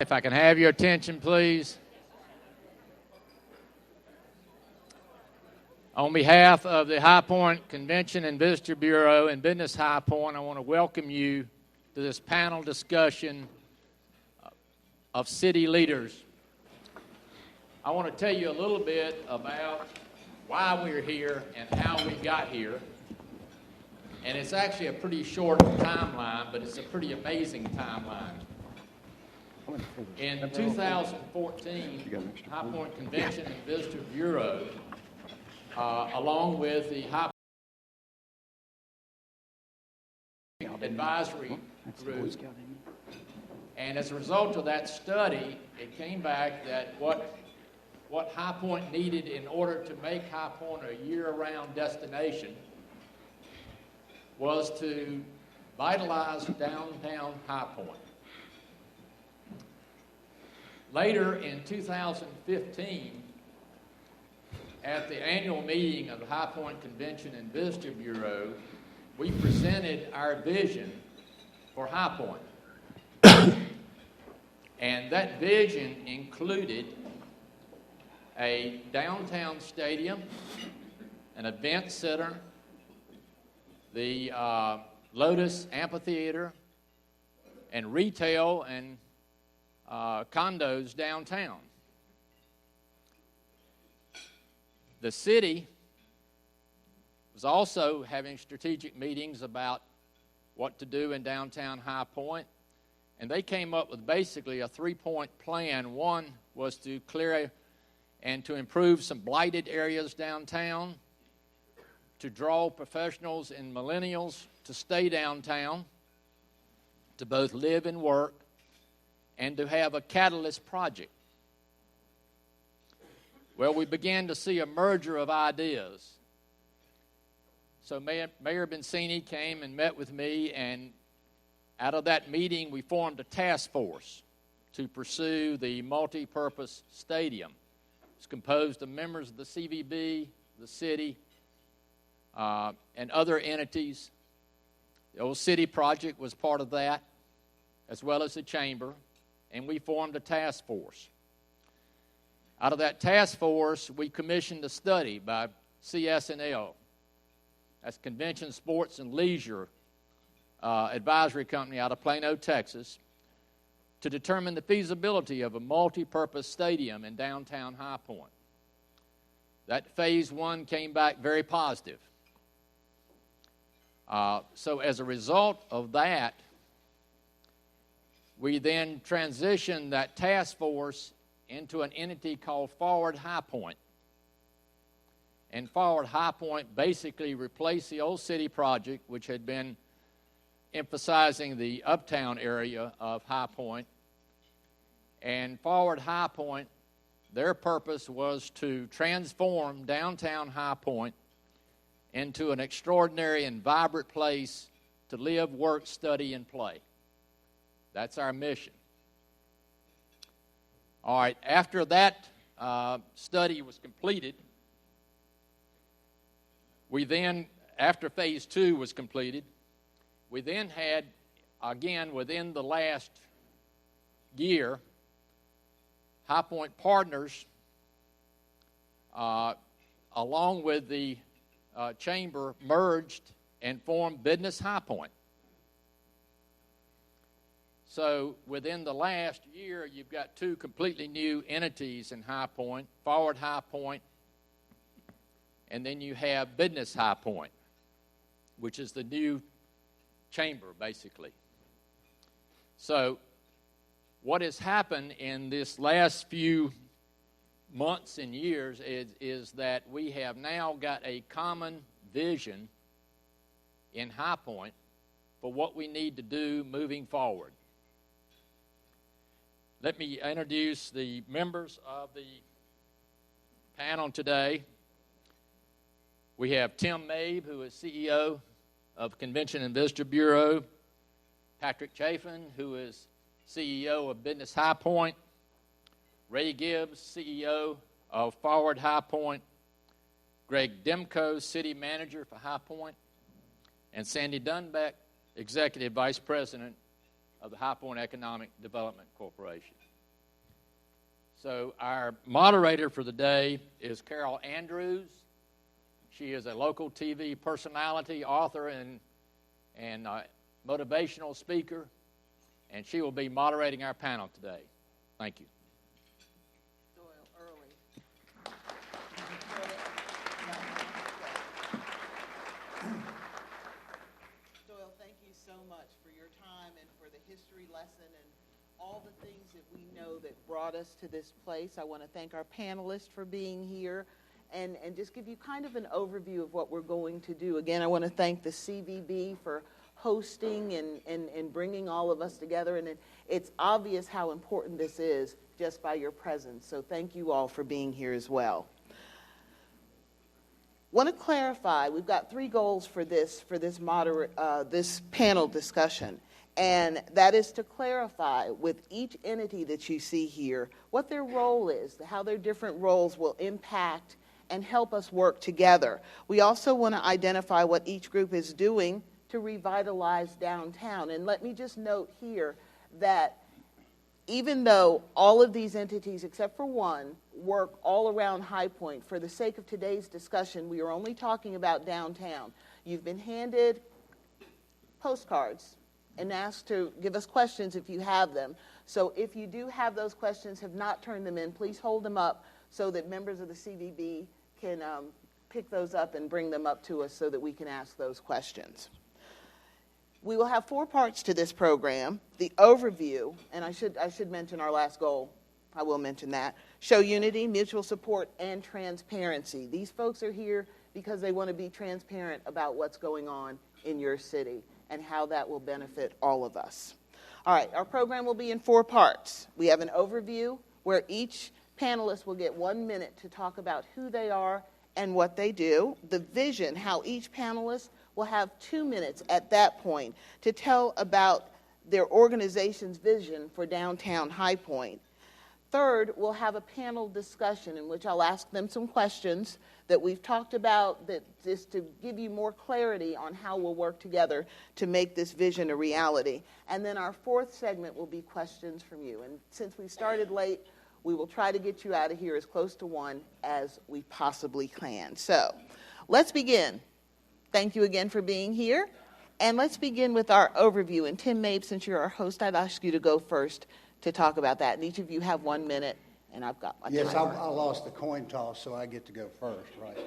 If I can have your attention, please. On behalf of the High Point Convention and Visitor Bureau and Business High Point, I want to welcome you to this panel discussion of city leaders. I want to tell you a little bit about why we're here and how we got here. And it's actually a pretty short timeline, but it's a pretty amazing timeline. In 2014, High Point Convention and Visitor Bureau, along with the High Point Advisory Group, and as a result of that study, it came back that what High Point needed in order to make High Point a year-round destination was to vitalize downtown High Point. Later in 2015, at the annual meeting of the High Point Convention and Visitor Bureau, we presented our vision for High Point. And that vision included a downtown stadium, an event center, the Lotus Amphitheater, and retail and condos downtown. The city was also having strategic meetings about what to do in downtown High Point, and they came up with basically a three-point plan. One was to clear and to improve some blighted areas downtown, to draw professionals and millennials to stay downtown, to both live and work, and to have a catalyst project. Well, we began to see a merger of ideas. So Mayor Bensini came and met with me, and out of that meeting, we formed a task force to pursue the multi-purpose stadium. It's composed of members of the CVB, the city, and other entities. The Old City Project was part of that, as well as the Chamber, and we formed a task force. Out of that task force, we commissioned a study by CS&L, that's Convention Sports and Leisure Advisory Company out of Plano, Texas, to determine the feasibility of a multi-purpose stadium in downtown High Point. That phase one came back very positive. So as a result of that, we then transitioned that task force into an entity called Forward High Point. And Forward High Point basically replaced the Old City Project, which had been emphasizing the uptown area of High Point. And Forward High Point, their purpose was to transform downtown High Point into an extraordinary and vibrant place to live, work, study, and play. That's our mission. All right, after that study was completed, we then, after phase two was completed, we then had, again, within the last year, High Point Partners, along with the Chamber, merged and formed Business High Point. So within the last year, you've got two completely new entities in High Point, Forward High Point, and then you have Business High Point, which is the new chamber, basically. So what has happened in this last few months and years is that we have now got a common vision in High Point for what we need to do moving forward. Let me introduce the members of the panel today. We have Tim Mabe, who is CEO of Convention and Visitor Bureau, Patrick Chafin, who is CEO of Business High Point, Ray Gibbs, CEO of Forward High Point, Greg Demko, City Manager for High Point, and Sandy Dunbeck, Executive Vice President of the High Point Economic Development Corporation. So our moderator for the day is Carol Andrews. She is a local TV personality, author, and motivational speaker, and she will be moderating our panel today. Thank you. Doyle, thank you so much for your time and for the history lesson and all the things that we know that brought us to this place. I want to thank our panelists for being here and just give you kind of an overview of what we're going to do. Again, I want to thank the CVB for hosting and bringing all of us together. And it's obvious how important this is just by your presence. So thank you all for being here as well. Want to clarify, we've got 3 goals for this panel discussion. And that is to clarify with each entity that you see here what their role is, how their different roles will impact and help us work together. We also want to identify what each group is doing to revitalize downtown. And let me just note here that even though all of these entities, except for one, work all around High Point, for the sake of today's discussion, we are only talking about downtown. You've been handed postcards and asked to give us questions if you have them. So if you do have those questions, have not turned them in, please hold them up so that members of the CVB can pick those up and bring them up to us so that we can ask those questions. We will have 4 parts to this program. The overview, and I should mention our last goal. I will mention that. Show unity, mutual support, and transparency. These folks are here because they want to be transparent about what's going on in your city and how that will benefit all of us. All right, our program will be in 4 parts. We have an overview where each panelist will get 1 minute to talk about who they are and what they do. The vision, how each panelist will have 2 minutes at that point to tell about their organization's vision for downtown High Point. Third, we'll have a panel discussion in which I'll ask them some questions that we've talked about, that just to give you more clarity on how we'll work together to make this vision a reality. And then our 4th segment will be questions from you. And since we started late, we will try to get you out of here as close to 1 as we possibly can. So let's begin. Thank you again for being here. And let's begin with our overview. And Tim Mabe, since you're our host, I'd ask you to go first to talk about that. And each of you have 1 minute, and I've got my Yes, timer. I lost the coin toss, so I get to go first, right?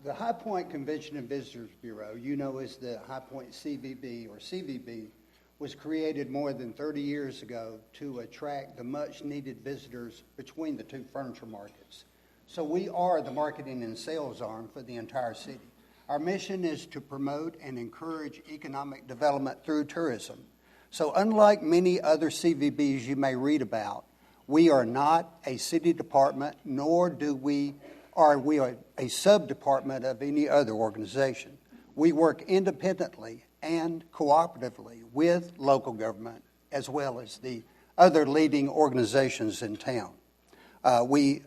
The High Point Convention and Visitors Bureau, you know, is the High Point CVB, or CVB, was created more than 30 years ago to attract the much-needed visitors between the 2 furniture markets. So we are the marketing and sales arm for the entire city. Our mission is to promote and encourage economic development through tourism. So unlike many other CVBs you may read about, we are not a city department, nor are we a sub-department of any other organization. We work independently and cooperatively with local government as well as the other leading organizations in town. Only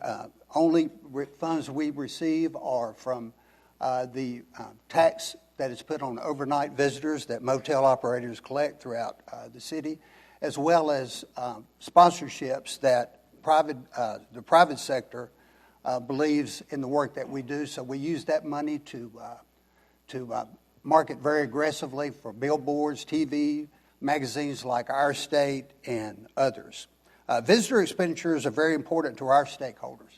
funds we receive are from the tax that is put on overnight visitors that motel operators collect throughout the city, as well as sponsorships that the private sector believes in the work that we do. So we use that money to market very aggressively for billboards, TV, magazines like Our State, and others. Visitor expenditures are very important to our stakeholders.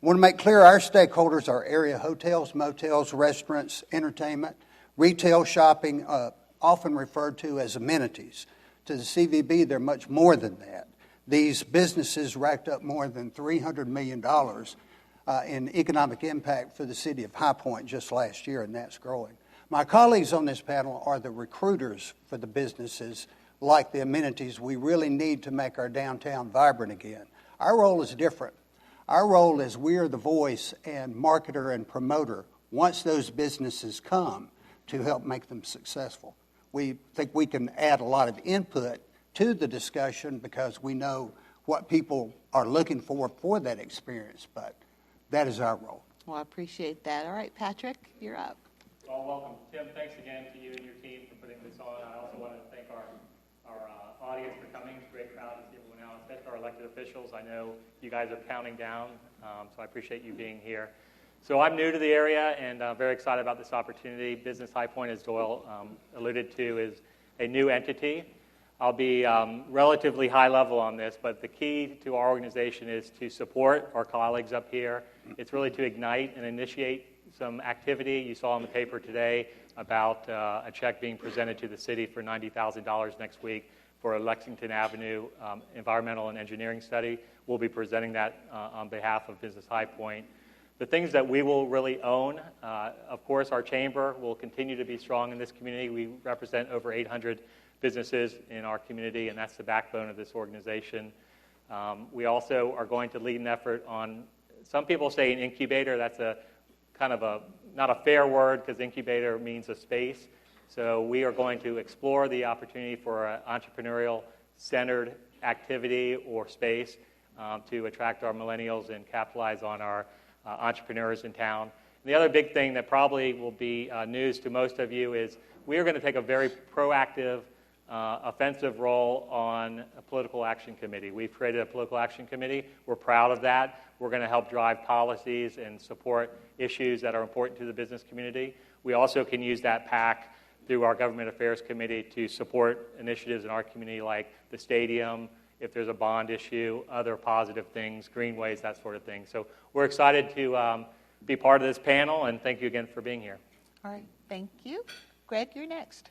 I want to make clear our stakeholders are area hotels, motels, restaurants, entertainment, retail, shopping, often referred to as amenities. To the CVB, they're much more than that. These businesses racked up more than $300 million in economic impact for the city of High Point just last year, and that's growing. My colleagues on this panel are the recruiters for the businesses like the amenities we really need to make our downtown vibrant again. Our role is different. Our role is we are the voice and marketer and promoter once those businesses come to help make them successful. We think we can add a lot of input to the discussion because we know what people are looking for that experience, but that is our role. Well, I appreciate that. All right, Patrick, you're up. Well, welcome. Tim, thanks again to you and your team for putting this on. I also want to thank our audience for coming. It's a great crowd to see everyone out, especially our elected elected officials. I know you guys are counting down, so I appreciate you being here. So I'm new to the area and very excited about this opportunity. Business High Point, as Doyle alluded to, is a new entity. I'll be relatively high level on this, but the key to our organization is to support our colleagues up here. It's really to ignite and initiate some activity. You saw in the paper today about a check being presented to the city for $90,000 next week for a Lexington Avenue environmental and engineering study. We'll be presenting that on behalf of Business High Point. The things that we will really own, of course, our chamber will continue to be strong in this community. We represent over 800 businesses in our community, and that's the backbone of this organization. We also are going to lead an effort on, some people say an incubator. That's a kind of not a fair word because incubator means a space. So we are going to explore the opportunity for an entrepreneurial-centered activity or space to attract our millennials and capitalize on our entrepreneurs in town. And the other big thing that probably will be news to most of you is we are going to take a very proactive, offensive role on a political action committee. We've created a political action committee. We're proud of that. We're going to help drive policies and support issues that are important to the business community. We also can use that PAC through our Government Affairs Committee to support initiatives in our community like the stadium, if there's a bond issue, other positive things, greenways, that sort of thing. So we're excited to be part of this panel, and thank you again for being here. All right, thank you. Greg, you're next.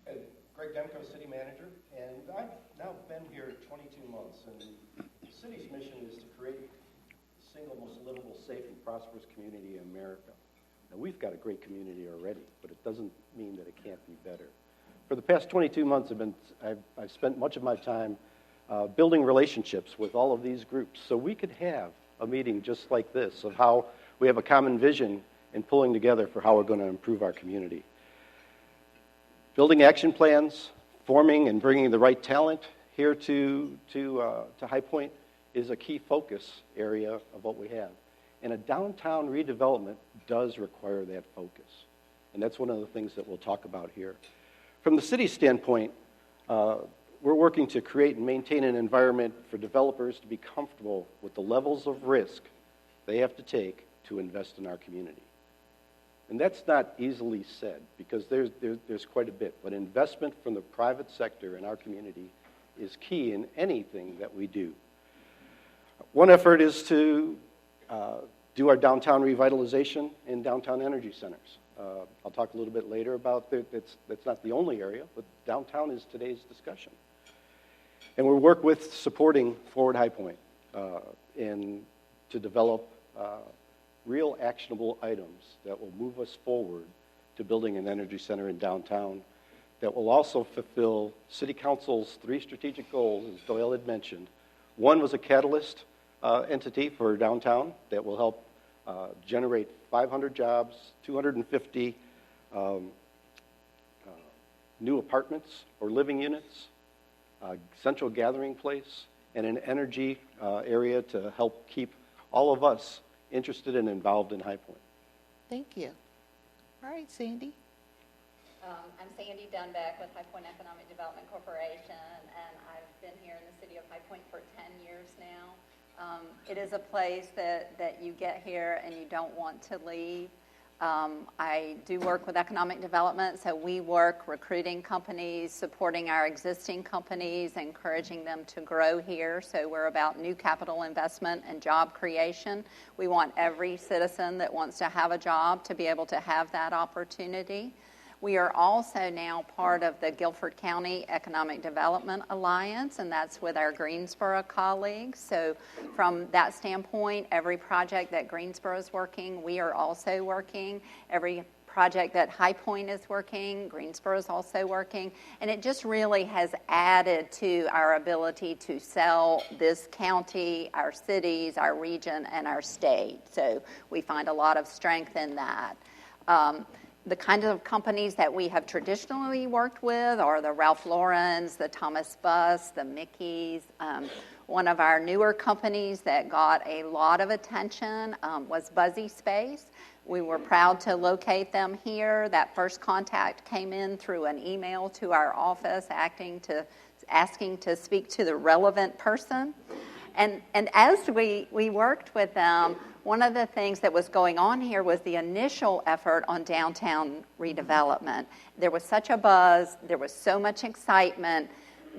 Greg Demko, City Manager, and I've now been here 22 months, and the city's mission is to create the single most livable, safe, and prosperous community in America. Now, we've got a great community already, but it doesn't mean that it can't be better. For the past 22 months, I've spent much of my time building relationships with all of these groups so we could have a meeting just like this of how we have a common vision in pulling together for how we're going to improve our community. Building action plans, forming and bringing the right talent here to High Point is a key focus area of what we have. And a downtown redevelopment does require that focus. And that's one of the things that we'll talk about here. From the city's standpoint, we're working to create and maintain an environment for developers to be comfortable with the levels of risk they have to take to invest in our community. And that's not easily said because there's quite a bit. But investment from the private sector in our community is key in anything that we do. One effort is to do our downtown revitalization in downtown energy centers. I'll talk a little bit later about that's not the only area, but downtown is today's discussion. And we work with supporting Forward High Point to develop real actionable items that will move us forward to building an energy center in downtown that will also fulfill City Council's 3 strategic goals, as Doyle had mentioned. One was a catalyst entity for downtown that will help generate 500 jobs, 250 new apartments or living units, a central gathering place, and an energy area to help keep all of us interested and involved in High Point. Thank you. All right, Sandy. I'm Sandy Dunbeck with High Point Economic Development Corporation, and I've been here in the city of High Point for 10 years now. It is a place that you get here and you don't want to leave. I do work with economic development, so we work recruiting companies, supporting our existing companies, encouraging them to grow here. So we're about new capital investment and job creation. We want every citizen that wants to have a job to be able to have that opportunity. We are also now part of the Guilford County Economic Development Alliance, and that's with our Greensboro colleagues. So from that standpoint, every project that Greensboro is working, we are also working. Every project that High Point is working, Greensboro is also working. And it just really has added to our ability to sell this county, our cities, our region, and our state. So we find a lot of strength in that. The kind of companies that we have traditionally worked with are the Ralph Laurens, the Thomas Bus, the Mickeys. One of our newer companies that got a lot of attention was Buzzy Space. We were proud to locate them here. That first contact came in through an email to our office asking to speak to the relevant person. And as we worked with them, one of the things that was going on here was the initial effort on downtown redevelopment. There was such a buzz, there was so much excitement.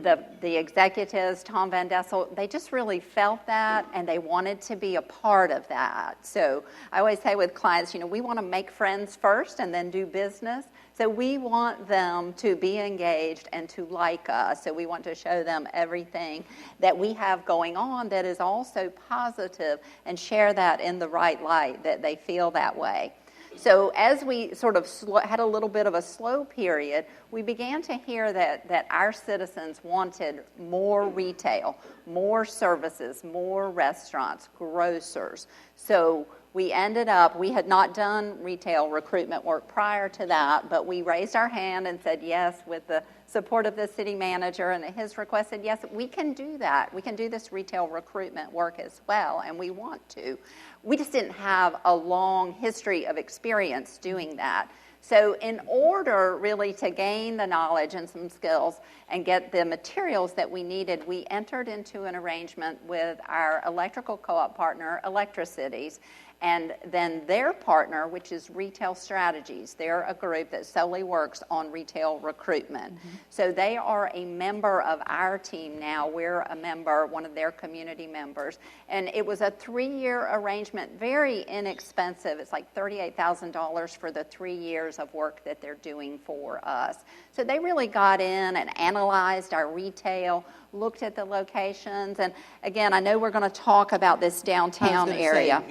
The executives, Tom Van Dessel, they just really felt that, and they wanted to be a part of that. So I always say with clients, we want to make friends first and then do business. So we want them to be engaged and to like us. So we want to show them everything that we have going on that is also positive and share that in the right light, that they feel that way. So as we sort of had a little bit of a slow period, we began to hear that our citizens wanted more retail, more services, more restaurants, grocers. So we ended up, we had not done retail recruitment work prior to that, but we raised our hand and said yes with the support of the city manager, and his request said, yes, we can do that. We can do this retail recruitment work as well, and we want to. We just didn't have a long history of experience doing that. So in order really to gain the knowledge and some skills and get the materials that we needed, we entered into an arrangement with our electrical co-op partner, Electricities, and then their partner, which is Retail Strategies. They're a group that solely works on retail recruitment. Mm-hmm. So they are a member of our team now. We're a member, one of their community members. And it was a 3-year arrangement, very inexpensive. It's like $38,000 for the 3 years of work that they're doing for us. So they really got in and analyzed our retail, looked at the locations. And again, I know we're going to talk about this downtown area.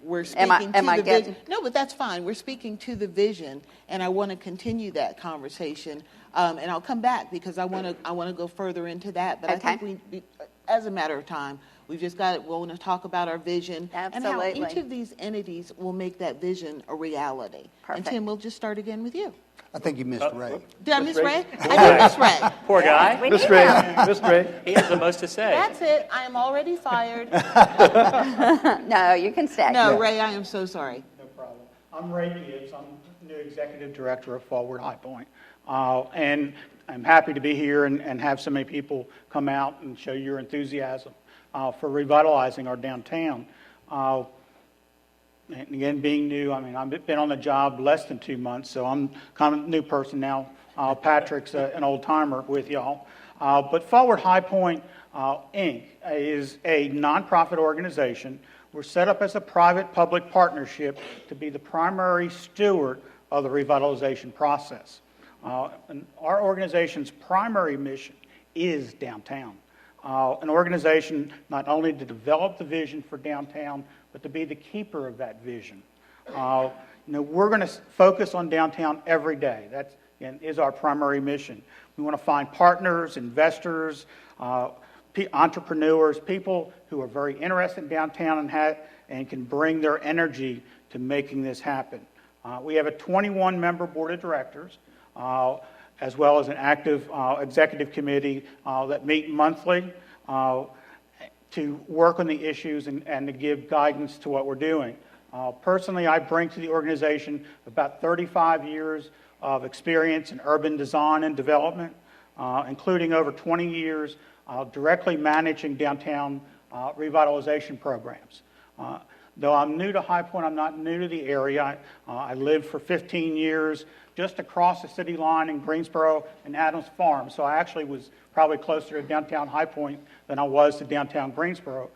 We're speaking am I the getting... vision. No, but that's fine. We're speaking to the vision, and I want to continue that conversation. And I'll come back because I want to go further into that. But okay. I think we, as a matter of time, we've just got it. We want to talk about our vision. Absolutely. And how each of these entities will make that vision a reality. Perfect. And Tim, we'll just start again with you. I think you missed Ray. Did I miss Ray? I did miss Ray. Poor guy. We need him. Miss Ray. He has the most to say. That's it. I am already fired. No, you can stay. No, Ray, I am so sorry. No problem. I'm Ray Gibbs. I'm new executive director of Forward High Point. And I'm happy to be here and have so many people come out and show your enthusiasm for revitalizing our downtown. And again, being new, I mean, I've been on the job less than 2 months, so I'm kind of a new person now. Patrick's an old timer with y'all. But Forward High Point Inc. is a nonprofit organization. We're set up as a private-public partnership to be the primary steward of the revitalization process. And our organization's primary mission is downtown. An organization not only to develop the vision for downtown, but to be the keeper of that vision. We're going to focus on downtown every day. That is our primary mission. We want to find partners, investors, entrepreneurs, people who are very interested in downtown and can bring their energy to making this happen. We have a 21-member board of directors, as well as an active executive committee that meet monthly to work on the issues and to give guidance to what we're doing. Personally, I bring to the organization about 35 years of experience in urban design and development, including over 20 years directly managing downtown revitalization programs. Though I'm new to High Point, I'm not new to the area. I lived for 15 years just across the city line in Greensboro and Adams Farm, so I actually was probably closer to downtown High Point than I was to downtown Greensboro,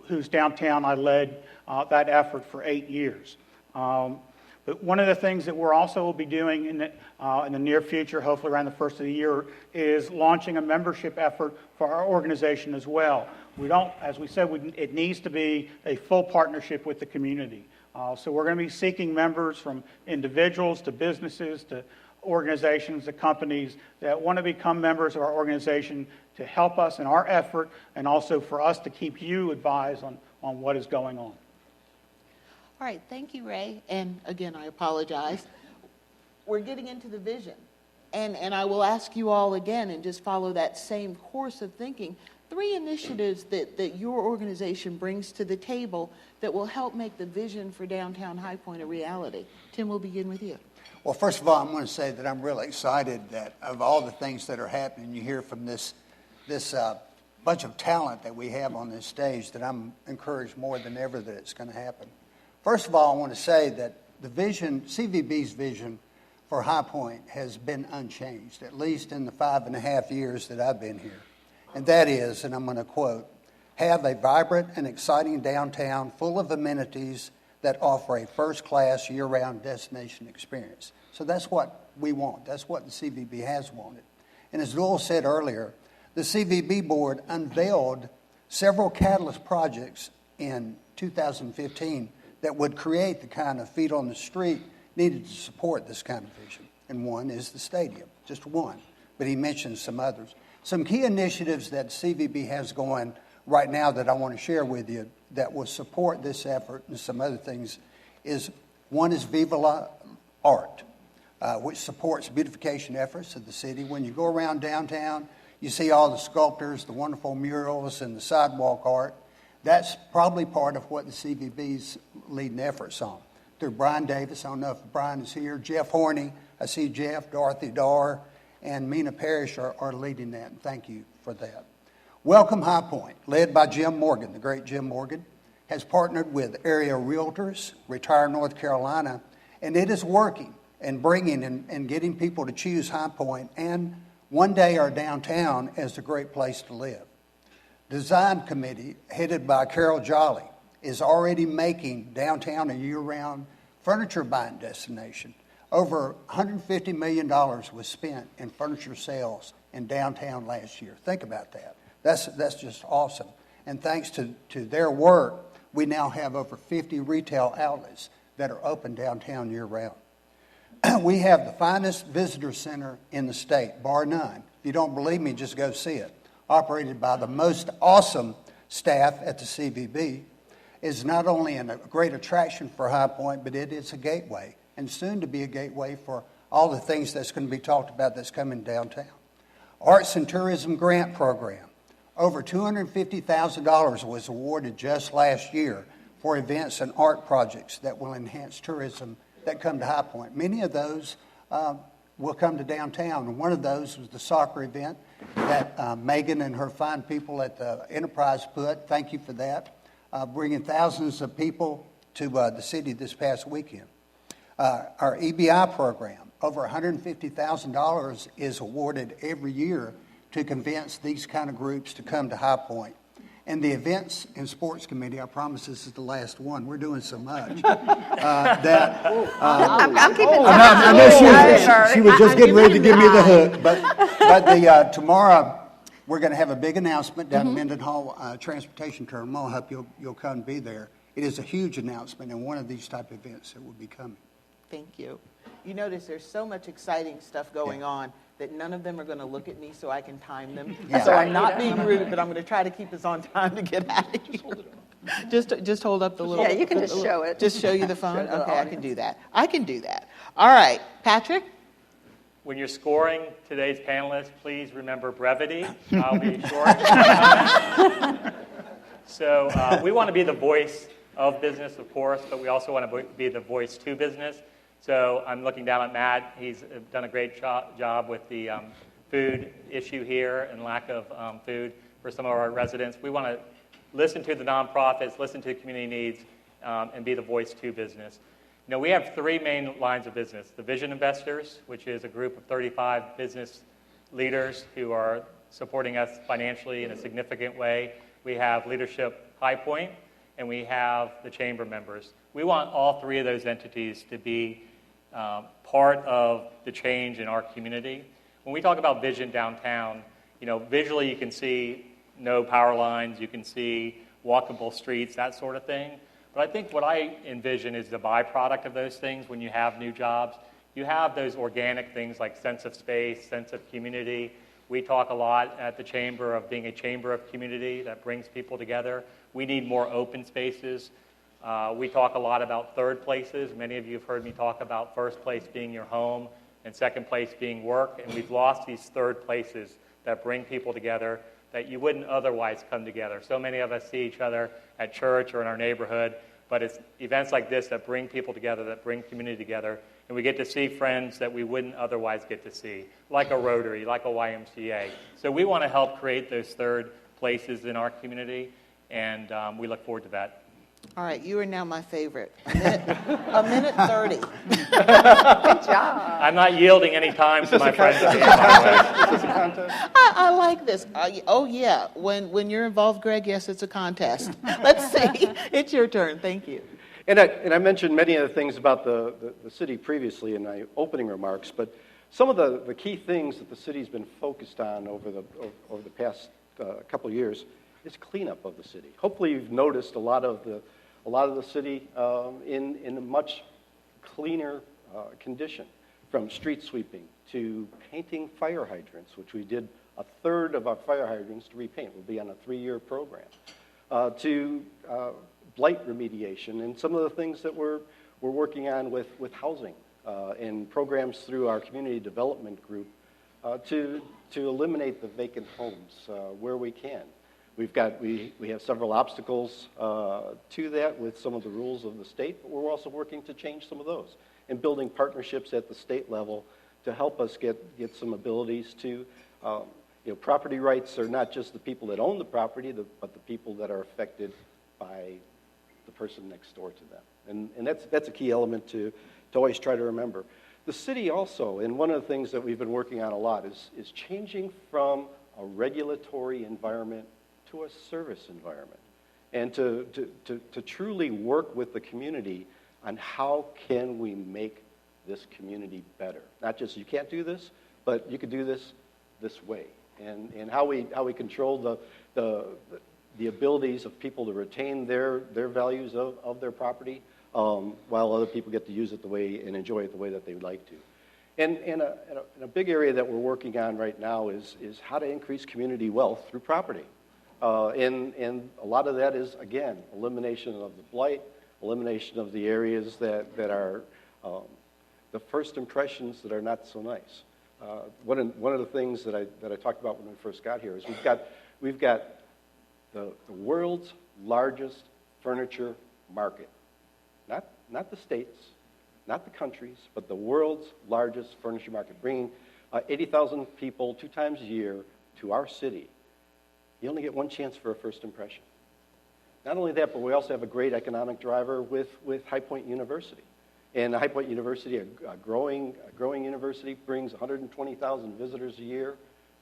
whose downtown I led that effort for 8 years. But one of the things that we're also will be doing in the near future, hopefully around the first of the year, is launching a membership effort for our organization as well. We don't, as we said, it needs to be a full partnership with the community. So we're going to be seeking members from individuals to businesses to organizations to companies that want to become members of our organization to help us in our effort and also for us to keep you advised on what is going on. All right, thank you, Ray. And again, I apologize. We're getting into the vision. And I will ask you all again and just follow that same course of thinking. 3 initiatives that your organization brings to the table that will help make the vision for downtown High Point a reality. Tim, we'll begin with you. Well, first of all, I'm going to say that I'm really excited that of all the things that are happening, you hear from this bunch of talent that we have on this stage that I'm encouraged more than ever that it's going to happen. First of all, I want to say that the vision, CVB's vision for High Point has been unchanged, at least in the 5.5 years that I've been here. And that is, and I'm going to quote, have a vibrant and exciting downtown full of amenities that offer a first-class year-round destination experience. So that's what we want. That's what the CVB has wanted. And as Doyle said earlier, the CVB board unveiled several catalyst projects in 2015 that would create the kind of feet on the street needed to support this kind of vision. And one is the stadium, just one. But he mentioned some others. Some key initiatives that CVB has going right now that I want to share with you that will support this effort and some other things is, one is Viva La Art, which supports beautification efforts of the city. When you go around downtown, you see all the sculptors, the wonderful murals, and the sidewalk art. That's probably part of what the CVB's leading efforts on. Through Brian Davis, I don't know if Brian is here, Jeff Horney, I see Jeff, Dorothy Darr, and Mina Parrish are leading that, and thank you for that. Welcome High Point, led by Jim Morgan, the great Jim Morgan, has partnered with area realtors, Retire North Carolina, and it is working and bringing and getting people to choose High Point and one day our downtown as a great place to live. Design committee, headed by Carol Jolly, is already making downtown a year-round furniture buying destination. Over $150 million was spent in furniture sales in downtown last year. Think about that. That's just awesome. And thanks to their work, we now have over 50 retail outlets that are open downtown year-round. We have the finest visitor center in the state, bar none. If you don't believe me, just go see it. Operated by the most awesome staff at the CVB. Is not only a great attraction for High Point, but it is a gateway, and soon to be a gateway for all the things that's going to be talked about that's coming downtown. Arts and Tourism Grant Program. Over $250,000 was awarded just last year for events and art projects that will enhance tourism that come to High Point. Many of those will come to downtown, and one of those was the soccer event that Megan and her fine people at the Enterprise put. Thank you for that. Bringing thousands of people to the city this past weekend. Our EBI program, over $150,000 is awarded every year to convince these kind of groups to come to High Point. And the Events and Sports Committee, I promise this is the last one. We're doing so much. I'm keeping I know she was just getting ready to give me the hook. But tomorrow we're going to have a big announcement down at Mendenhall Transportation Terminal. I hope you'll come and be there. It is a huge announcement and one of these type of events that will be coming. Thank you. You notice there's so much exciting stuff going on that none of them are going to look at me so I can time them. Yeah. So I'm not being rude, but I'm going to try to keep us on time to get out of here. Just hold up the little... Yeah, you can just show it. Just show you the phone? Show the Okay, I audience. can do that. I can do that. All right, Patrick? When you're scoring today's panelists, please remember brevity. I'll be short. So we want to be the voice of business, of course, but we also want to be the voice to business. So I'm looking down at Matt. He's done a great job with the food issue here and lack of food for some of our residents. We want to listen to the nonprofits, listen to community needs, and be the voice to business. You know, we have three main lines of business. The Vision Investors, which is a group of 35 business leaders who are supporting us financially in a significant way. We have Leadership High Point, and we have the chamber members. We want all three of those entities to be part of the change in our community. When we talk about vision downtown, you know, visually you can see no power lines, you can see walkable streets, that sort of thing. But I think what I envision is the byproduct of those things when you have new jobs. You have those organic things like sense of space, sense of community. We talk a lot at the chamber of being a chamber of community that brings people together. We need more open spaces. We talk a lot about third places. Many of you have heard me talk about first place being your home and second place being work. And we've lost these third places that bring people together that you wouldn't otherwise come together. So many of us see each other at church or in our neighborhood, but it's events like this that bring people together, that bring community together, and we get to see friends that we wouldn't otherwise get to see, like a Rotary, like a YMCA. So we want to help create those third places in our community, and we look forward to that. All right, you are now my favorite. A minute 30. Good job. I'm not yielding any time to my friends. Is this a contest? I like this. Oh, yeah. When you're involved, Greg, yes, it's a contest. Let's see. It's your turn. Thank you. And I mentioned many of the things about the city previously in my opening remarks, but some of the key things that the city's been focused on over the past couple of years is cleanup of the city. Hopefully you've noticed a lot of the city in a much cleaner condition, from street sweeping to painting fire hydrants, which we did a third of our fire hydrants to repaint. We'll be on a 3-year program. To blight remediation and some of the things that we're working on with housing and programs through our community development group to eliminate the vacant homes where we can. We have several obstacles to that with some of the rules of the state, but we're also working to change some of those and building partnerships at the state level to help us get some abilities to, property rights are not just the people that own the property, but the people that are affected by the person next door to them. And that's a key element to always try to remember. The city also, and one of the things that we've been working on a lot is changing from a regulatory environment to a service environment, and to truly work with the community on how can we make this community better. Not just you can't do this, but you could do this way, and how we control the abilities of people to retain their values of their property, while other people get to use it the way and enjoy it the way that they would like to. And a big area that we're working on right now is how to increase community wealth through property. And a lot of that is, again, elimination of the blight, elimination of the areas that are the first impressions that are not so nice. One of the things that I talked about when we first got here is we've got the world's largest furniture market. Not the states, not the countries, but the world's largest furniture market, bringing 80,000 people 2 times a year to our city. You only get one chance for a first impression. Not only that, but we also have a great economic driver with High Point University. And High Point University, a growing university, brings 120,000 visitors a year.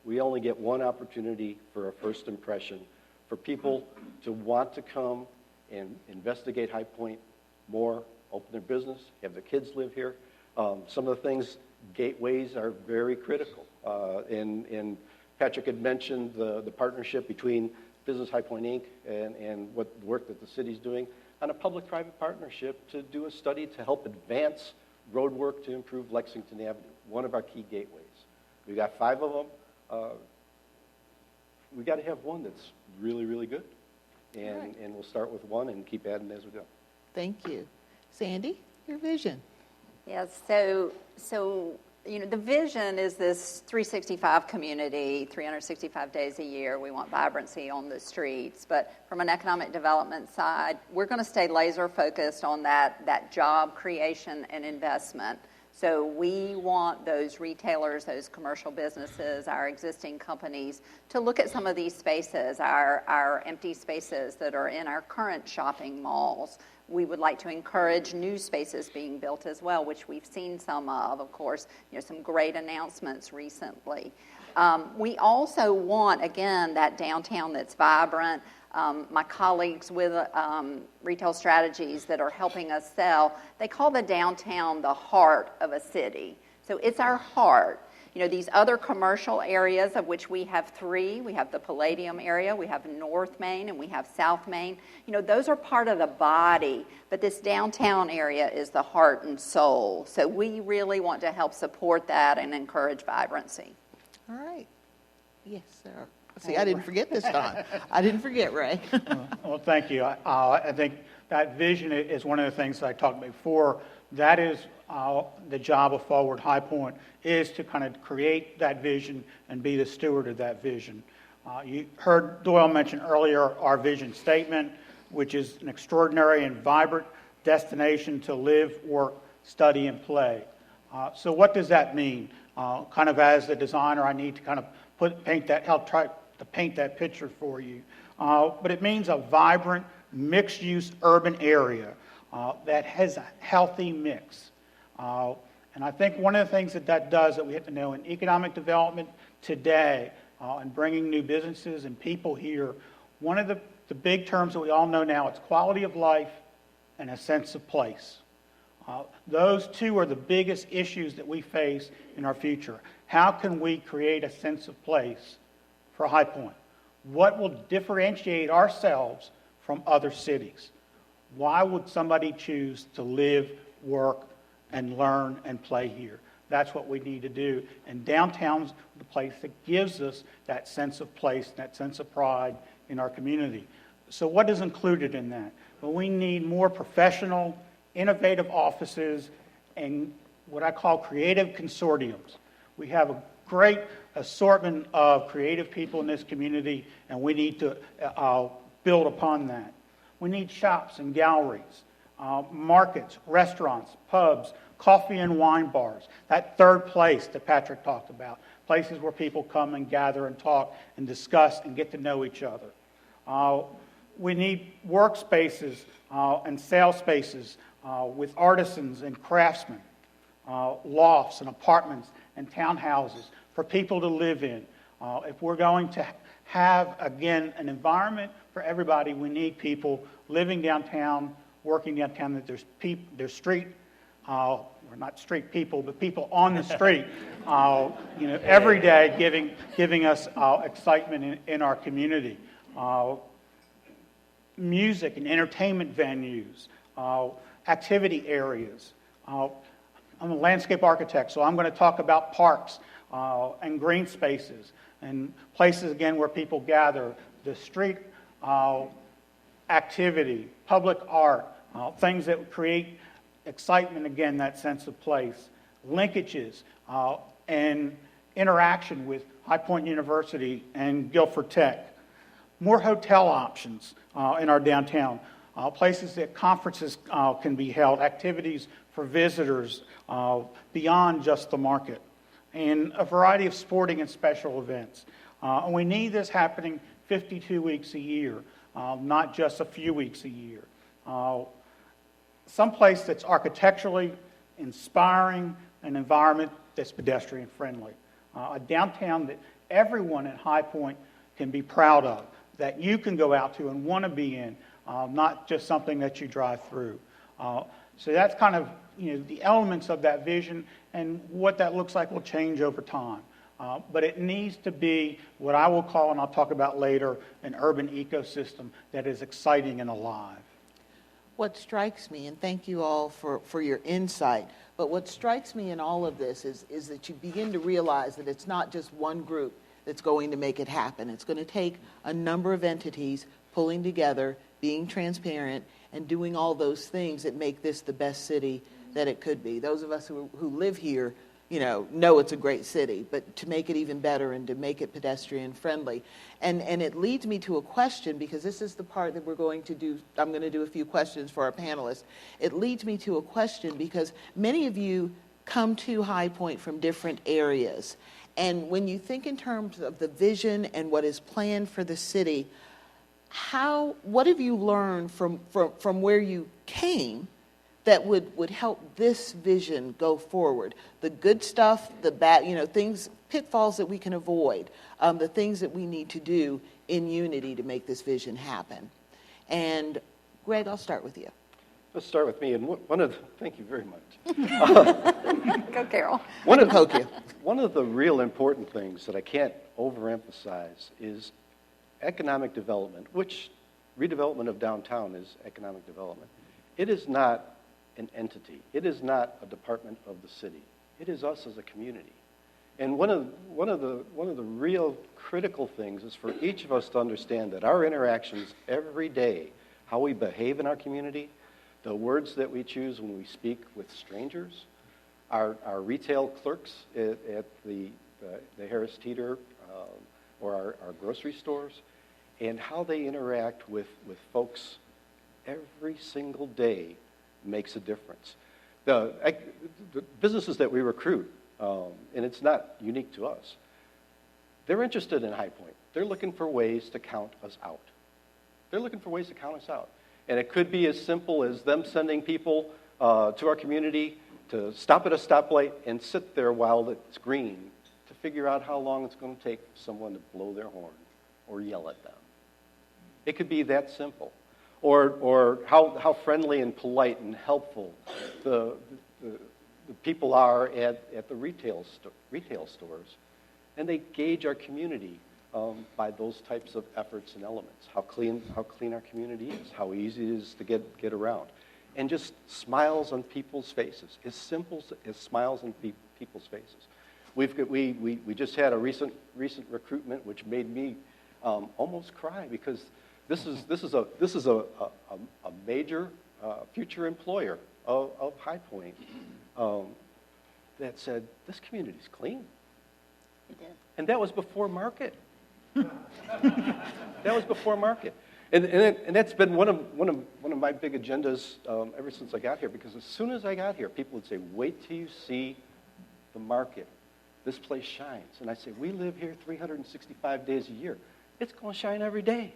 We only get one opportunity for a first impression for people to want to come and investigate High Point more, open their business, have their kids live here. Some of the things, gateways are very critical. And Patrick had mentioned the partnership between Business High Point, Inc. and what work that the city's doing on a public-private partnership to do a study to help advance road work to improve Lexington Avenue, one of our key gateways. We've got 5 of them. We've got to have one that's really, really good. And we'll start with one and keep adding as we go. Thank you. Sandy, your vision. Yes, so the vision is this 365 community, 365 days a year. We want vibrancy on the streets. But from an economic development side, we're going to stay laser focused on that job creation and investment. So we want those retailers, those commercial businesses, our existing companies to look at some of these spaces, our empty spaces that are in our current shopping malls. We would like to encourage new spaces being built as well, which we've seen some of course, some great announcements recently. We also want, again, that downtown that's vibrant. My colleagues with retail strategies that are helping us sell, they call the downtown the heart of a city. So it's our heart. These other commercial areas, of which we have 3, we have the Palladium area, we have North Main, and we have South Main. Those are part of the body, but this downtown area is the heart and soul. So we really want to help support that and encourage vibrancy. All right. Yes, sir. See, I didn't forget this time. I didn't forget, Ray. Well, thank you. I think that vision is one of the things that I talked about before. That is the job of Forward High Point, is to kind of create that vision and be the steward of that vision. You heard Doyle mention earlier our vision statement, which is an extraordinary and vibrant destination to live, work, study, and play. So what does that mean? Kind of as the designer, I need to kind of paint that, help try to to paint that picture for you. But it means a vibrant, mixed-use urban area that has a healthy mix. And I think one of the things that does that we have to know in economic development today and bringing new businesses and people here, one of the big terms that we all know now, it's quality of life and a sense of place. Those two are the biggest issues that we face in our future. How can we create a sense of place for High Point? What will differentiate ourselves from other cities? Why would somebody choose to live, work, and learn and play here? That's what we need to do. And downtown's the place that gives us that sense of place, that sense of pride in our community. So what is included in that? Well, we need more professional, innovative offices and what I call creative consortiums. We have a great assortment of creative people in this community, and we need to build upon that. We need shops and galleries, markets, restaurants, pubs, coffee and wine bars, that third place that Patrick talked about, places where people come and gather and talk and discuss and get to know each other. We need workspaces and sale spaces with artisans and craftsmen, lofts and apartments and townhouses for people to live in. If we're going to have, again, an environment for everybody, we need people living downtown, working downtown, that there's street, or not street people, but people on the street, every day giving us excitement in our community. Music and entertainment venues, activity areas. I'm a landscape architect, so I'm going to talk about parks and green spaces and places, again, where people gather, the street activity, public art, things that create excitement, again, that sense of place, linkages, and interaction with High Point University and Guilford Tech. More hotel options in our downtown, places that conferences can be held, activities for visitors beyond just the market, and a variety of sporting and special events. And we need this happening 52 weeks a year, not just a few weeks a year. Someplace that's architecturally inspiring, an environment that's pedestrian friendly. A downtown that everyone at High Point can be proud of, that you can go out to and want to be in, not just something that you drive through. So that's kind of the elements of that vision, and what that looks like will change over time. But it needs to be what I will call, and I'll talk about later, an urban ecosystem that is exciting and alive. What strikes me, and thank you all for your insight, but what strikes me in all of this is that you begin to realize that it's not just one group that's going to make it happen. It's going to take a number of entities pulling together, being transparent, and doing all those things that make this the best city that it could be. Those of us who live here, know it's a great city, but to make it even better and to make it pedestrian friendly. And it leads me to a question, because this is the part that I'm going to do a few questions for our panelists. It leads me to a question because many of you come to High Point from different areas. And when you think in terms of the vision and what is planned for the city, what have you learned from where you came that would help this vision go forward? The good stuff, the bad, things, pitfalls that we can avoid, the things that we need to do in unity to make this vision happen. And Greg, I'll start with you. Let's start with me. And thank you very much. Go, Carol. One of the real important things that I can't overemphasize is economic development, which redevelopment of downtown is economic development. It is not an entity. It is not a department of the city. It is us as a community. And one of the real critical things is for each of us to understand that our interactions every day, how we behave in our community, the words that we choose when we speak with strangers, our retail clerks at the Harris Teeter or our grocery stores, and how they interact with folks every single day makes a difference. The businesses that we recruit, and it's not unique to us, they're interested in High Point. They're looking for ways to count us out. They're looking for ways to count us out. And it could be as simple as them sending people to our community to stop at a stoplight and sit there while it's green to figure out how long it's going to take someone to blow their horn or yell at them. It could be that simple. Or how friendly and polite and helpful the people are at the retail stores. And they gauge our community by those types of efforts and elements. How clean our community is, how easy it is to get around. And just smiles on people's faces, as simple as smiles on people's faces. We just had a recent recruitment which made me almost cry, because this is a major future employer of High Point that said this community's clean. You did. And that was before market. That was before market. And that's been one of my big agendas ever since I got here, because as soon as I got here, people would say, wait till you see the market. This place shines. And I say, we live here 365 days a year. It's going to shine every day.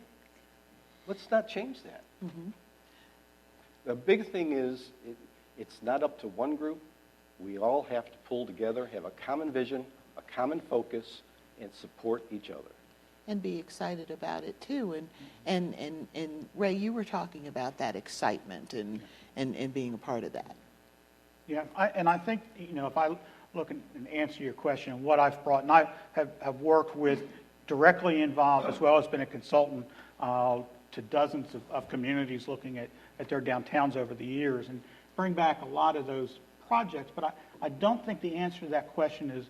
Let's not change that. Mm-hmm. The big thing is, it's not up to one group. We all have to pull together, have a common vision, a common focus, and support each other. And be excited about it too. And Ray, you were talking about that excitement and being a part of that. Yeah, I think, if I look and answer your question, what I've brought, and I have worked with, directly involved, as well as been a consultant to dozens of communities looking at their downtowns over the years, and bring back a lot of those projects. But I don't think the answer to that question is,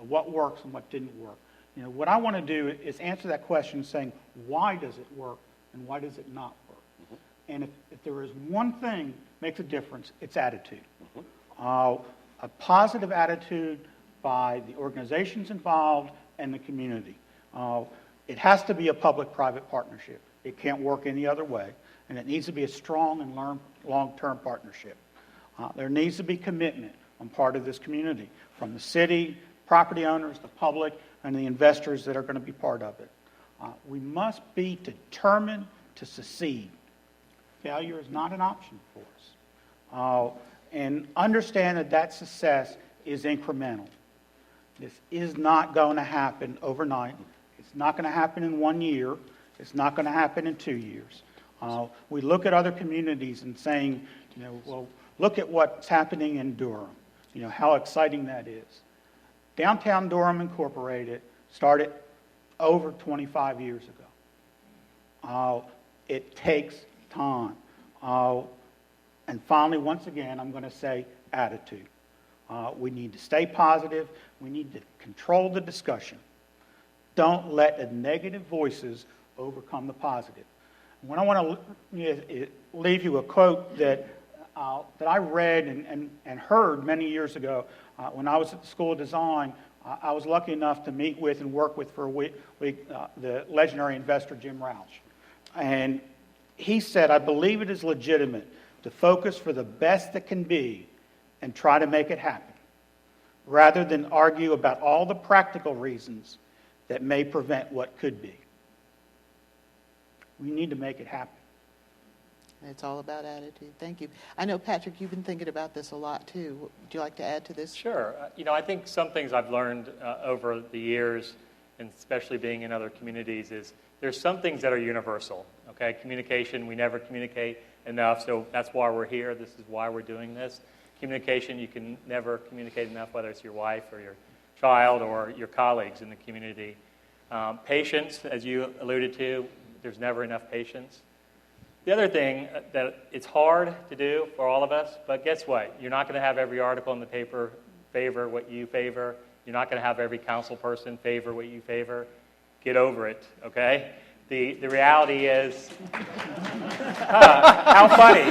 what works and what didn't work. What I want to do is answer that question saying, why does it work and why does it not work? Mm-hmm. And if there is one thing makes a difference, it's attitude. Mm-hmm. A positive attitude by the organizations involved and the community. It has to be a public-private partnership. It can't work any other way. And it needs to be a strong and long-term partnership. There needs to be commitment on part of this community, from the city, property owners, the public, and the investors that are going to be part of it. We must be determined to succeed. Failure is not an option for us. And understand that success is incremental. This is not going to happen overnight. It's not going to happen in 1 year. It's not going to happen in 2 years. We look at other communities and saying, well, look at what's happening in Durham. How exciting that is. Downtown Durham Incorporated started over 25 years ago. It takes time. And finally, once again, I'm going to say attitude. We need to stay positive. We need to control the discussion. Don't let the negative voices overcome the positive. When I want to leave you a quote that I read and heard many years ago when I was at the School of Design. I was lucky enough to meet with and work with for a week the legendary investor Jim Roush. And he said, I believe it is legitimate to focus for the best that can be and try to make it happen, rather than argue about all the practical reasons that may prevent what could be. We need to make it happen. It's all about attitude. Thank you. I know, Patrick, you've been thinking about this a lot, too. Would you like to add to this? Sure. I think some things I've learned over the years, and especially being in other communities, is there's some things that are universal. Okay, communication, we never communicate enough, so that's why we're here. This is why we're doing this. Communication, you can never communicate enough, whether it's your wife or your child or your colleagues in the community. Patience, as you alluded to, there's never enough patience. The other thing that it's hard to do for all of us, but guess what? You're not going to have every article in the paper favor what you favor. You're not going to have every council person favor what you favor. Get over it, okay? The reality is, how funny.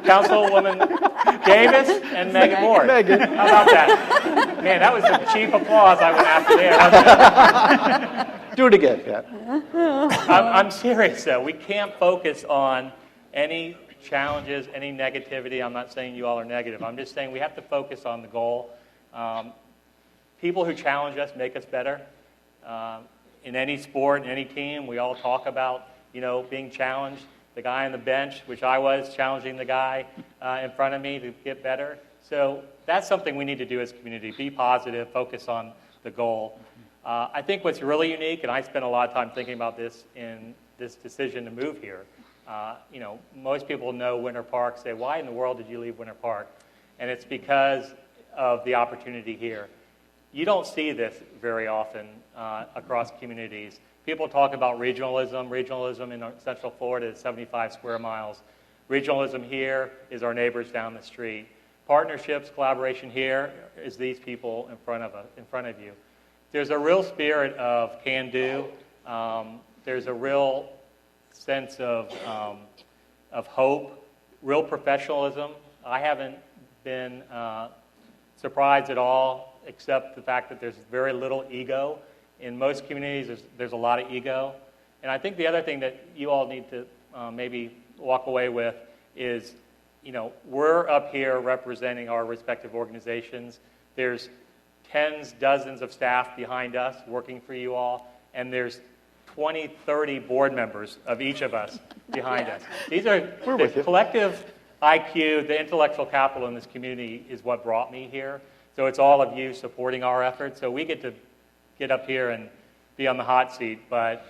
Councilwoman Davis and Megan Moore. How about that? Man, that was some cheap applause I went after there, wasn't it? Do it again, Pat. I'm serious, though. We can't focus on any challenges, any negativity. I'm not saying you all are negative. I'm just saying we have to focus on the goal. People who challenge us make us better. in any sport, in any team, we all talk about, being challenged. The guy on the bench, which I was, challenging the guy in front of me to get better. So that's something we need to do as a community. Be positive, focus on the goal. I think what's really unique, and I spent a lot of time thinking about this in this decision to move here. Most people know Winter Park, say, why in the world did you leave Winter Park? And it's because of the opportunity here. You don't see this very often across communities. People talk about regionalism. Regionalism in Central Florida is 75 square miles. Regionalism here is our neighbors down the street. Partnerships, collaboration here is these people in front of you. There's a real spirit of can-do. There's a real sense of hope, real professionalism. I haven't been surprised at all, except the fact that there's very little ego. In most communities, there's a lot of ego. And I think the other thing that you all need to maybe walk away with is, we're up here representing our respective organizations. There's tens, dozens of staff behind us working for you all, and there's 20, 30 board members of each of us behind us. These are the collective IQ, the intellectual capital in this community is what brought me here. So it's all of you supporting our efforts. So we get to get up here and be on the hot seat, but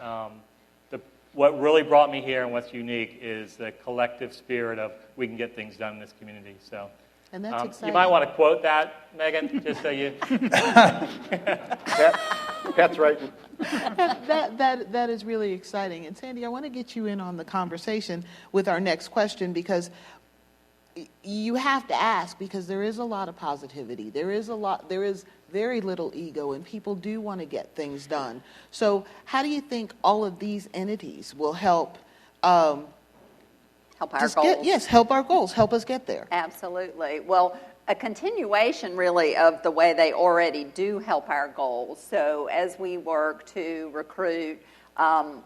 what really brought me here and what's unique is the collective spirit of we can get things done in this community. So, And that's exciting. You might want to quote that, Megan, just so you. Pat's right. That is really exciting. And Sandy, I want to get you in on the conversation with our next question, because you have to ask, because there is a lot of positivity. There is very little ego, and people do want to get things done. So how do you think all of these entities will help Help our goals. help our goals, help us get there? Absolutely. Well, a continuation really of the way they already do help our goals. So as we work to recruit,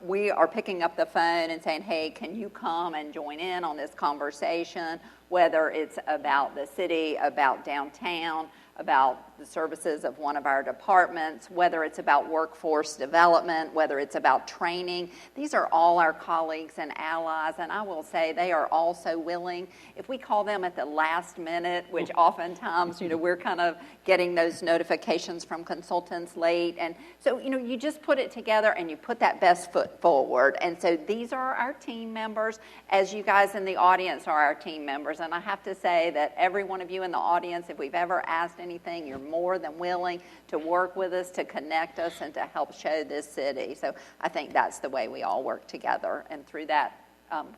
we are picking up the phone and saying, hey, can you come and join in on this conversation, whether it's about the city, about downtown, about the services of one of our departments, whether it's about workforce development, whether it's about training. These are all our colleagues and allies, and I will say they are all so willing. If we call them at the last minute, which oftentimes, we're kind of getting those notifications from consultants late, and so, you just put it together and you put that best foot forward. And so these are our team members, as you guys in the audience are our team members, and I have to say that every one of you in the audience, if we've ever asked anything, you're more than willing to work with us, to connect us, and to help show this city. So I think that's the way we all work together, and through that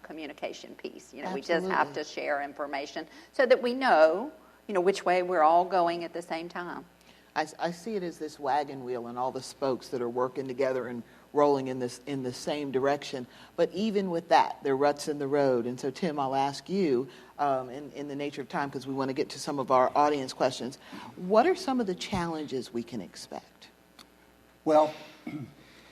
communication piece. We just have to share information so that we know, which way we're all going at the same time. I see it as this wagon wheel and all the spokes that are working together and rolling in the same direction. But even with that, there are ruts in the road. And so, Tim, I'll ask you, in the nature of time, because we want to get to some of our audience questions, what are some of the challenges we can expect? Well,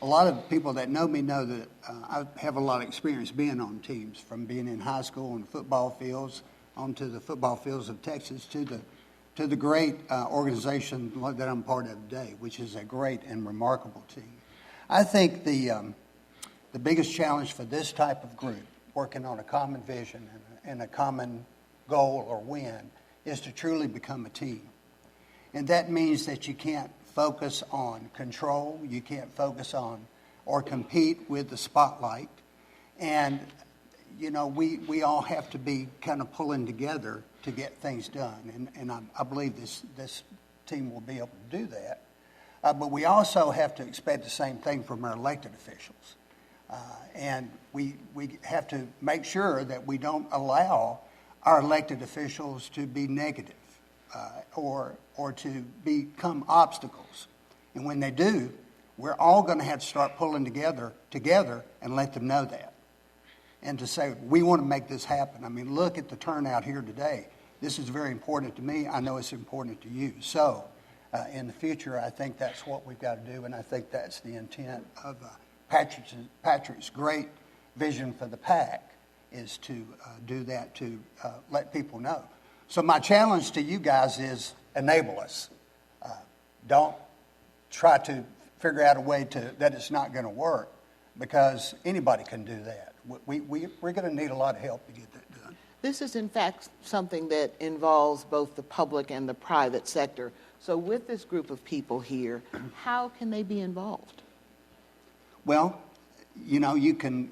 a lot of people that know me know that I have a lot of experience being on teams, from being in high school and football fields, onto the football fields of Texas, to the great organization that I'm part of today, which is a great and remarkable team. I think the biggest challenge for this type of group, working on a common vision and a common goal or win, is to truly become a team. And that means that you can't focus on control, you can't focus on or compete with the spotlight. And, we all have to be kind of pulling together to get things done. And I believe this team will be able to do that. But we also have to expect the same thing from our elected officials. And we have to make sure that we don't allow our elected officials to be negative or to become obstacles. And when they do, we're all going to have to start pulling together and let them know that. And to say, we want to make this happen. I mean, look at the turnout here today. This is very important to me. I know it's important to you. So in the future, I think that's what we've got to do, and I think that's the intent of Patrick's great vision for the PAC, is to do that, to let people know. So my challenge to you guys is enable us. Don't try to figure out a way that it's not going to work, because anybody can do that. We're going to need a lot of help to get that done. This is, in fact, something that involves both the public and the private sector. So with this group of people here, how can they be involved? Well, you can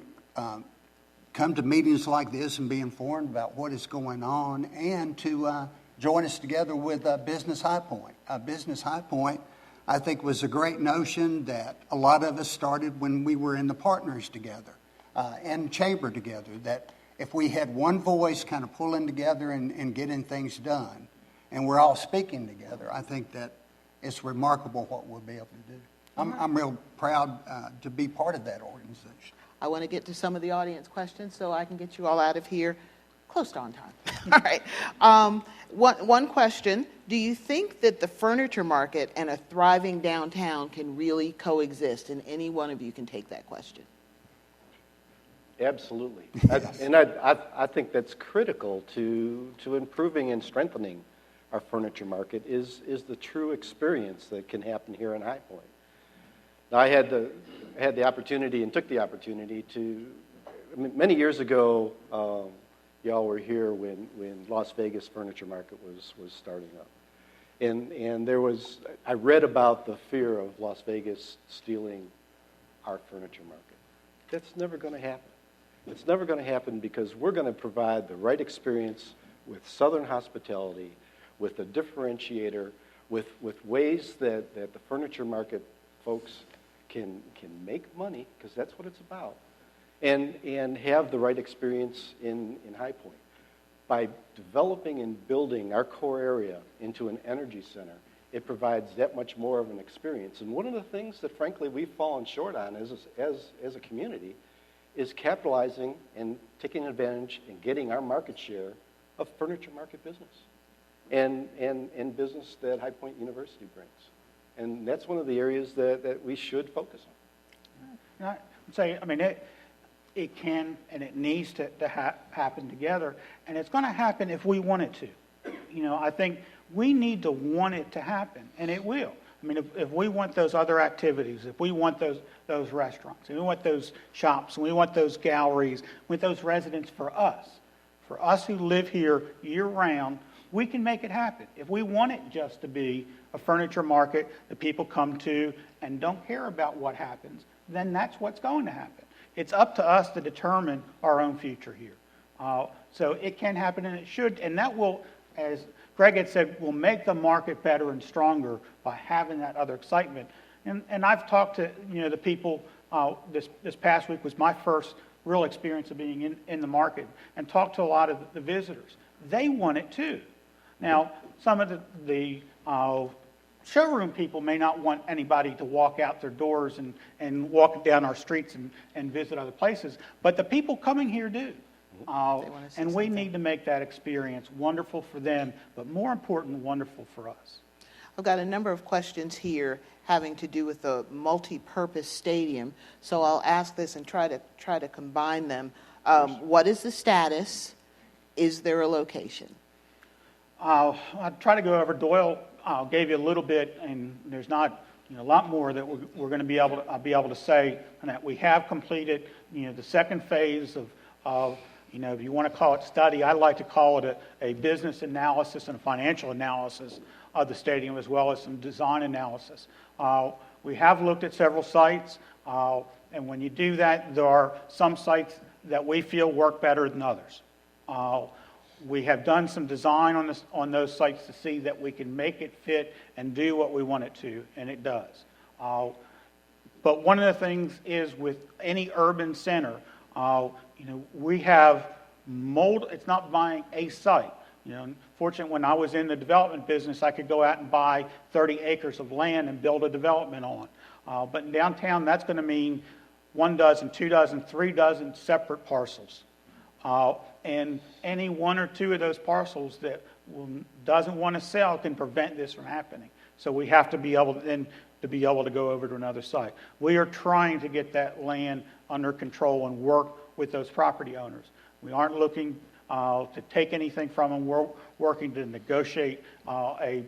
come to meetings like this and be informed about what is going on, and to join us together with Business High Point. Business High Point, I think, was a great notion that a lot of us started when we were in the partners together and chamber together, that if we had one voice kind of pulling together and getting things done, and we're all speaking together, I think that it's remarkable what we'll be able to do. I'm real proud to be part of that organization. I want to get to some of the audience questions so I can get you all out of here close to on time. All right. One question. Do you think that the furniture market and a thriving downtown can really coexist? And any one of you can take that question. Absolutely. I think that's critical to improving and strengthening our furniture market is the true experience that can happen here in High Point. Now, I had the opportunity and took the opportunity to, many years ago, y'all were here when Las Vegas furniture market was starting up. And I read about the fear of Las Vegas stealing our furniture market. That's never going to happen. It's never going to happen because we're going to provide the right experience with Southern hospitality, with a differentiator, with ways that the furniture market folks can make money, because that's what it's about, and have the right experience in High Point. By developing and building our core area into an energy center, it provides that much more of an experience. And one of the things that, frankly, we've fallen short on as a community is capitalizing and taking advantage and getting our market share of furniture market business and business that High Point University brings. And that's one of the areas that we should focus on. I would say, it can and it needs to happen together, and it's going to happen if we want it to. I think we need to want it to happen, and it will. If we want those other activities, if we want those restaurants, and we want those shops, and we want those galleries, we want those residents for us who live here year-round, we can make it happen. If we want it just to be a furniture market that people come to and don't care about what happens, then that's what's going to happen. It's up to us to determine our own future here. So it can happen, and it should, and that will, as Greg had said, will make the market better and stronger by having that other excitement. And I've talked to the people. This past week was my first real experience of being in the market, and talked to a lot of the visitors. They want it too. Now, some of the showroom people may not want anybody to walk out their doors and walk down our streets and visit other places, but the people coming here do. And we need to make that experience wonderful for them, but more important, wonderful for us. I've got a number of questions here having to do with the multi-purpose stadium, so I'll ask this and try to combine them. What is the status? Is there a location? I'll try to go over. Doyle gave you a little bit, and there's not a lot more that we're going to be able to say. And that we have completed the second phase of if you want to call it study, I like to call it a business analysis and a financial analysis of the stadium, as well as some design analysis. We have looked at several sites, and when you do that, there are some sites that we feel work better than others. We have done some design on those sites to see that we can make it fit and do what we want it to, and it does. But one of the things is with any urban center, we have it's not buying a site. Fortunately, when I was in the development business, I could go out and buy 30 acres of land and build a development on. But in downtown, that's going to mean 1 dozen, 2 dozen, 3 dozen separate parcels. And any 1 or 2 of those parcels that doesn't want to sell can prevent this from happening. So we have to be able to go over to another site. We are trying to get that land under control and work with those property owners. We aren't looking to take anything from them. We're working to negotiate a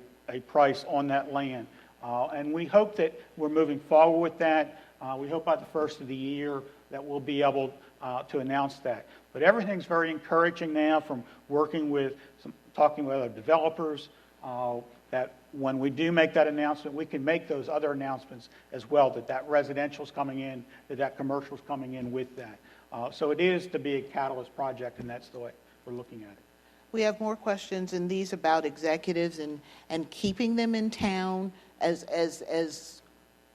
price on that land. And we hope that we're moving forward with that. We hope by the first of the year that we'll be able to announce that. But everything's very encouraging now from talking with other developers, that when we do make that announcement, we can make those other announcements as well, that residential's coming in, that commercial's coming in with that. So it is to be a catalyst project, and that's the way we're looking at it. We have more questions, and these about executives and keeping them in town as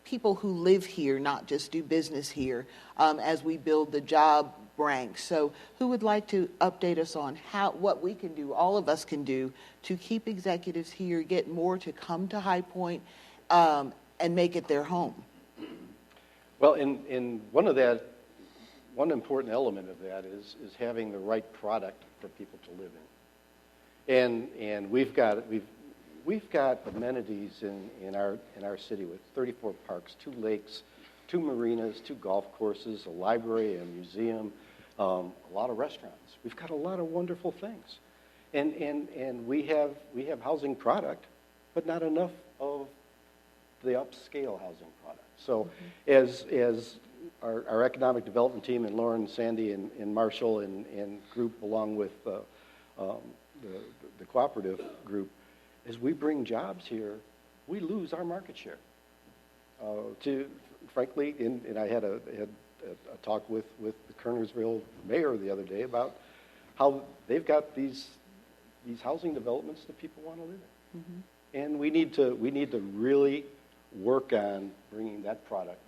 people who live here, not just do business here, as we build the job ranks. So who would like to update us on what we can do, all of us can do, to keep executives here, get more to come to High Point, and make it their home? Well, in one important element of that is having the right product for people to live in. And we've got amenities in our city with 34 parks, 2 lakes, 2 marinas, 2 golf courses, a library, a museum, a lot of restaurants. We've got a lot of wonderful things. And we have housing product, but not enough of the upscale housing product. So as our economic development team and Lauren, Sandy, and Marshall and group, along with the cooperative group, as we bring jobs here, we lose our market share. Frankly, and I had a talk with the Kernersville mayor the other day about how they've got these housing developments that people want to live in. Mm-hmm. And we need to really work on bringing that product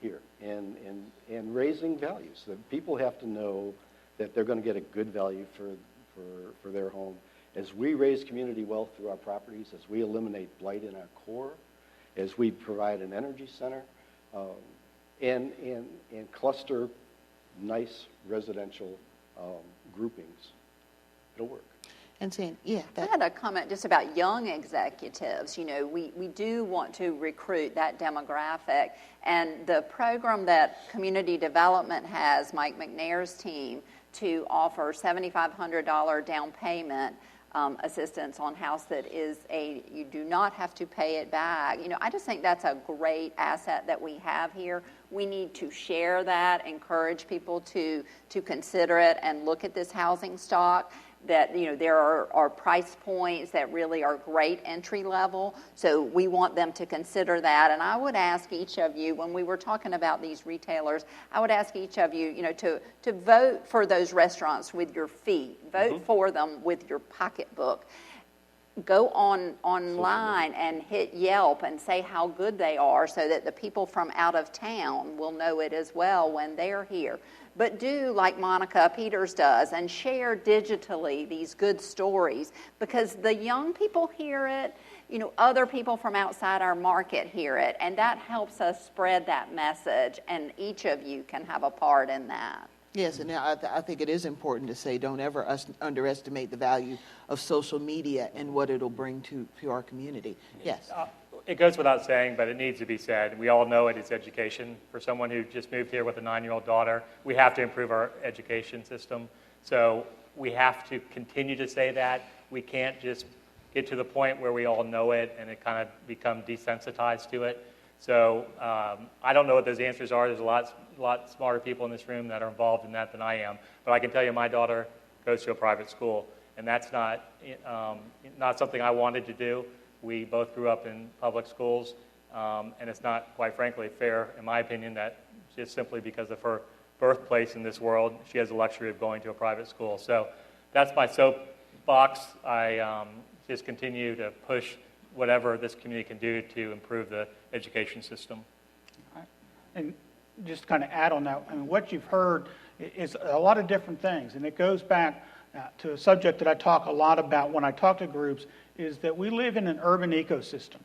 here and raising values. That people have to know that they're going to get a good value for their home. As we raise community wealth through our properties, as we eliminate blight in our core, as we provide an energy center, and cluster nice residential groupings, it'll work. And saying, yeah. I had a comment just about young executives. You know, we do want to recruit that demographic. And the program that Community Development has, Mike McNair's team, to offer $7,500 down payment assistance on house that is you do not have to pay it back. You know, I just think that's a great asset that we have here. We need to share that, encourage people to consider it and look at this housing stock. That, you know, there are price points that really are great entry level. So we want them to consider that. And I would ask each of you, when we were talking about these retailers, I would ask each of you, you know, to vote for those restaurants with your feet. Vote for them with your pocketbook. Go online and hit Yelp and say how good they are so that the people from out of town will know it as well when they're here. But do like Monica Peters does and share digitally these good stories, because the young people hear it, you know, other people from outside our market hear it, and that helps us spread that message, and each of you can have a part in that. Yes, and I think it is important to say don't ever underestimate the value of social media and what it'll bring to our community. Yes. It goes without saying, but it needs to be said. We all know it is education. For someone who just moved here with a 9-year-old daughter, we have to improve our education system. So we have to continue to say that. We can't just get to the point where we all know it and it kind of become desensitized to it. So I don't know what those answers are. There's a lot smarter people in this room that are involved in that than I am. But I can tell you my daughter goes to a private school, and that's not something I wanted to do. We both grew up in public schools, and it's not, quite frankly, fair, in my opinion, that just simply because of her birthplace in this world, she has the luxury of going to a private school. So that's my soapbox. I just continue to push whatever this community can do to improve the education system. And just kind of add on that, I mean, what you've heard is a lot of different things, and it goes back to a subject that I talk a lot about when I talk to groups, is that we live in an urban ecosystem.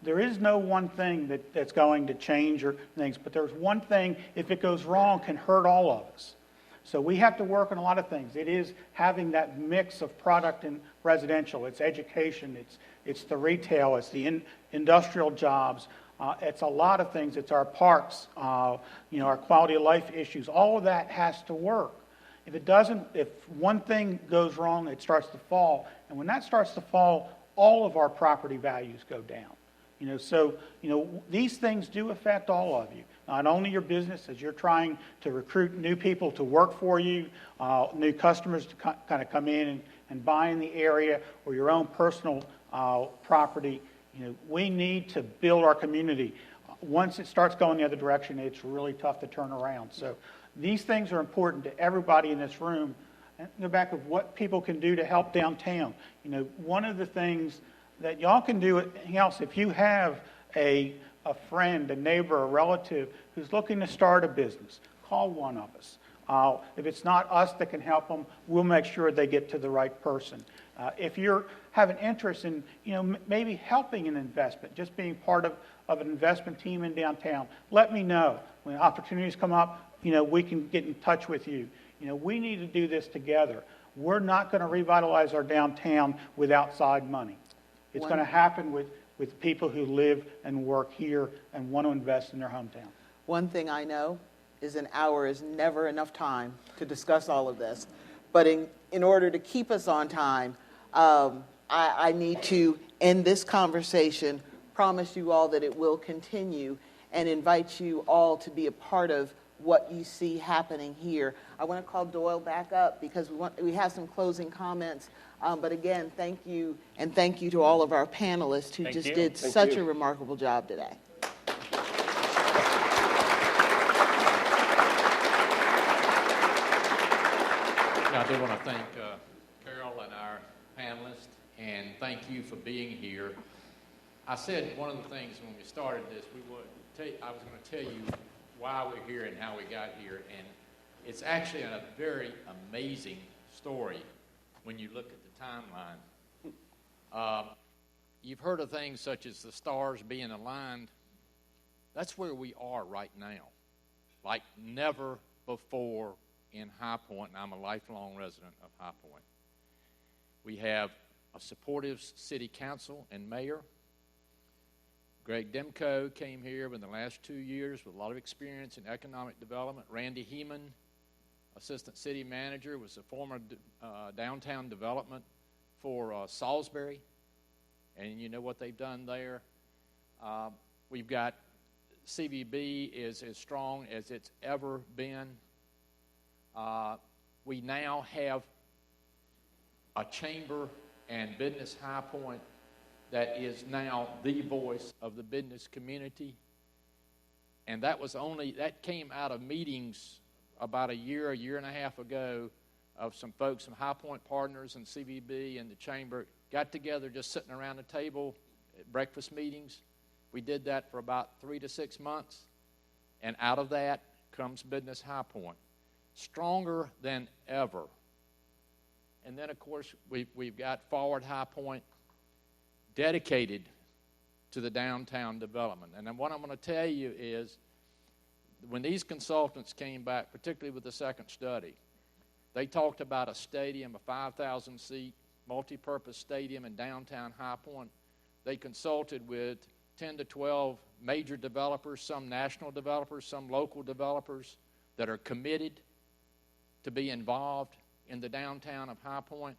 There is no one thing that's going to change or things, but there's one thing, if it goes wrong, can hurt all of us. So we have to work on a lot of things. It is having that mix of product and residential. It's education. It's the retail. It's the industrial jobs. It's a lot of things. It's our parks. You know, our quality of life issues. All of that has to work. If it doesn't, if one thing goes wrong, it starts to fall. And when that starts to fall, all of our property values go down. So, these things do affect all of you. Not only your business as you're trying to recruit new people to work for you, new customers to kind of come in and buy in the area, or your own personal property. We need to build our community. Once it starts going the other direction, it's really tough to turn around. So these things are important to everybody in this room. And go back of what people can do to help downtown. One of the things that y'all can do anything else, if you have a friend, a neighbor, a relative who's looking to start a business, call one of us. If it's not us that can help them, we'll make sure they get to the right person. If you have an interest in, maybe helping an investment, just being part of an investment team in downtown, let me know. When opportunities come up, we can get in touch with you. We need to do this together. We're not going to revitalize our downtown with outside money. It's going to happen with people who live and work here and want to invest in their hometown. One thing I know is an hour is never enough time to discuss all of this. But in order to keep us on time, I need to end this conversation, promise you all that it will continue, and invite you all to be a part of what you see happening here. I want to call Doyle back up because we have some closing comments. But again, thank you, and thank you to all of our panelists who just did such a remarkable job today. I do want to thank Carol and our panelists, and thank you for being here. I said one of the things when we started this, I was going to tell you why we're here and how we got here, and it's actually a very amazing story when you look at the timeline. You've heard of things such as the stars being aligned. That's where we are right now, like never before in High Point, and I'm a lifelong resident of High Point. We have a supportive city council and mayor. Greg Demko came here in the last 2 years with a lot of experience in economic development. Randy Heeman, assistant city manager, was a former downtown development for Salisbury, and you know what they've done there. We've got CVB is as strong as it's ever been. We now have a chamber and business High Point that is now the voice of the business community. And that came out of meetings about a year and a half ago of some folks from High Point Partners and CVB and the chamber got together just sitting around the table at breakfast meetings. We did that for about 3 to 6 months. And out of that comes Business High Point, stronger than ever. And then, of course, we've got Forward High Point, dedicated to the downtown development. And then what I'm going to tell you is when these consultants came back, particularly with the second study, they talked about a stadium, a 5,000-seat multi-purpose stadium in downtown High Point. They consulted with 10 to 12 major developers, some national developers, some local developers that are committed to be involved in the downtown of High Point.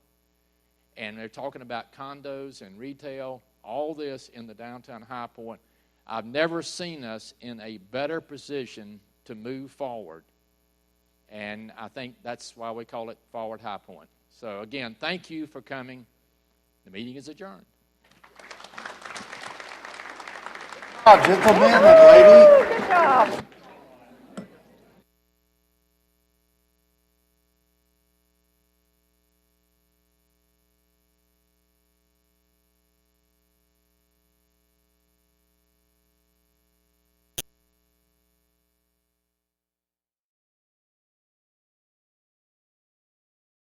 And they're talking about condos and retail, all this in the downtown High Point. I've never seen us in a better position to move forward. And I think that's why we call it Forward High Point. So again, thank you for coming. The meeting is adjourned. Gentlemen and ladies. Good job.